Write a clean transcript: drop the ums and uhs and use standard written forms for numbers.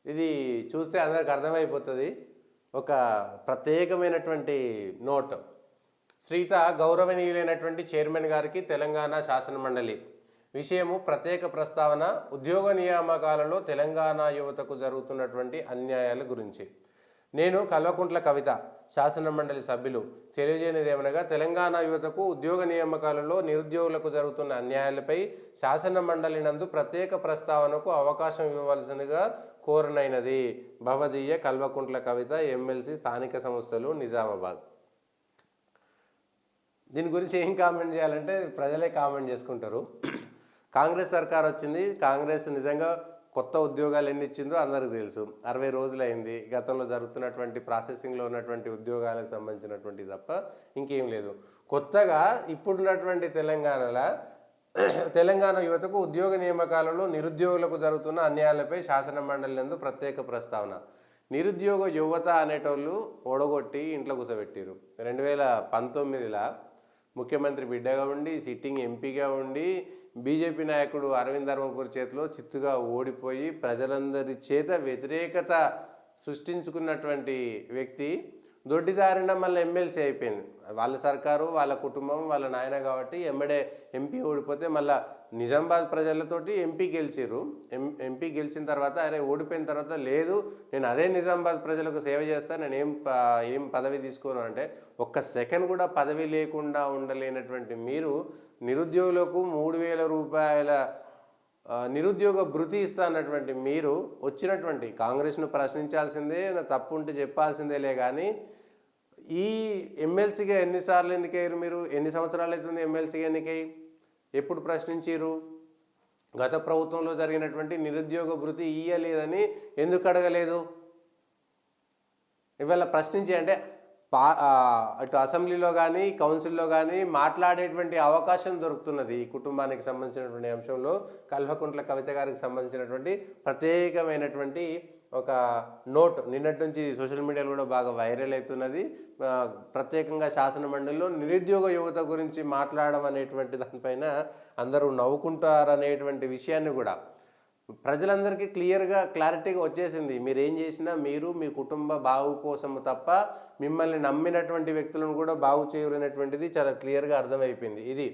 ఇది చూస్తే అందరికి అర్థమైపోతుంది. ఒక ప్రత్యేకమైనటువంటి నోట్. శ్రీత గౌరవనీయులైనటువంటి చైర్మన్ గారికి తెలంగాణ శాసనమండలి విషయము ప్రత్యేక ప్రస్తావన ఉద్యోగ నియామకాలలో తెలంగాణ యువతకు జరుగుతున్నటువంటి అన్యాయాల గురించి. నేను కల్వకుంట్ల కవిత శాసనమండలి సభ్యులు తెలియజేయనిదేమనగా తెలంగాణ యువతకు ఉద్యోగ నియామకాలలో నిరుద్యోగులకు జరుగుతున్న అన్యాయాలపై శాసనమండలి నందు ప్రత్యేక ప్రస్తావనకు అవకాశం ఇవ్వవలసినగా కోరనైనది. భవదీయ కల్వకుంట్ల కవిత, ఎమ్మెల్సీ, స్థానిక సంస్థలు, నిజామాబాద్. దీని గురించి ఏం కామెంట్ చేయాలంటే ప్రజలే కామెంట్ చేసుకుంటారు. కాంగ్రెస్ సర్కార్ వచ్చింది. కాంగ్రెస్ నిజంగా కొత్త ఉద్యోగాలు ఎన్ని ఇచ్చిందో అందరికీ తెలుసు. 60 రోజులు అయింది. గతంలో జరుగుతున్నటువంటి ప్రాసెసింగ్లో ఉన్నటువంటి ఉద్యోగాలకు సంబంధించినటువంటి తప్ప ఇంకేం లేదు. కొత్తగా ఇప్పుడున్నటువంటి తెలంగాణ యువతకు ఉద్యోగ నియామకాలలో నిరుద్యోగులకు జరుగుతున్న అన్యాయాలపై శాసనమండలి నందు ప్రత్యేక ప్రస్తావన. నిరుద్యోగ యువత అనేటోళ్ళు ఓడగొట్టి ఇంట్లో కూర్చోబెట్టారు. 2019లో ముఖ్యమంత్రి బిడ్డగా ఉండి, సిట్టింగ్ ఎంపీగా ఉండి, బీజేపీ నాయకుడు అరవింద్ ధర్మపురి చేతిలో చిత్తుగా ఓడిపోయి ప్రజలందరి చేత వ్యతిరేకత సృష్టించుకున్నటువంటి వ్యక్తి దొడ్డిదారిన మళ్ళీ ఎమ్మెల్సీ అయిపోయింది. వాళ్ళ సర్కారు, వాళ్ళ కుటుంబం, వాళ్ళ నాయన కాబట్టి ఎమ్మడే ఎంపీ ఓడిపోతే మళ్ళీ నిజామాబాద్ ప్రజలతోటి ఎంపీ గెలిచారు. ఎంపీ గెలిచిన తర్వాత అరే ఓడిపోయిన తర్వాత లేదు నేను అదే నిజామాబాద్ ప్రజలకు సేవ చేస్తాను, నేను ఏం పదవి తీసుకోను అంటే ఒక్క సెకండ్ కూడా పదవి లేకుండా ఉండలేనటువంటి మీరు నిరుద్యోగులకు 3,000 రూపాయల నిరుద్యోగ భృతి ఇస్తా అన్నటువంటి మీరు వచ్చినటువంటి కాంగ్రెస్ను ప్రశ్నించాల్సిందే, తప్పు ఉంటే చెప్పాల్సిందేలే. కానీ ఈ ఎమ్మెల్సీగా ఎన్నిసార్లు ఎన్నికయ్యారు మీరు? ఎన్ని సంవత్సరాలు అవుతుంది ఎమ్మెల్సీగా ఎన్నికై? ఎప్పుడు ప్రశ్నించారు? గత ప్రభుత్వంలో జరిగినటువంటి నిరుద్యోగ భృతి ఇయ్యలేదని ఎందుకు అడగలేదు? ఇవాళ ప్రశ్నించి అంటే అటు అసెంబ్లీలో కానీ కౌన్సిల్లో కానీ మాట్లాడేటువంటి అవకాశం దొరుకుతున్నది. ఈ కుటుంబానికి సంబంధించినటువంటి అంశంలో కల్వకుంట్ల కవిత గారికి సంబంధించినటువంటి ప్రత్యేకమైనటువంటి ఒక నోట్ నిన్నటి నుంచి సోషల్ మీడియాలో కూడా బాగా వైరల్ అవుతున్నది. ప్రత్యేకంగా శాసనమండలిలో నిరుద్యోగ యువత గురించి మాట్లాడడం అనేటువంటి దానిపైన అందరూ నవ్వుకుంటారనేటువంటి విషయాన్ని కూడా ప్రజలందరికీ క్లారిటీగా వచ్చేసింది. మీరు ఏం చేసినా మీరు మీ కుటుంబ బాగు కోసము తప్ప మిమ్మల్ని నమ్మినటువంటి వ్యక్తులను కూడా బాగు చేయలేనటువంటిది చాలా క్లియర్గా అర్థమైపోయింది. ఇది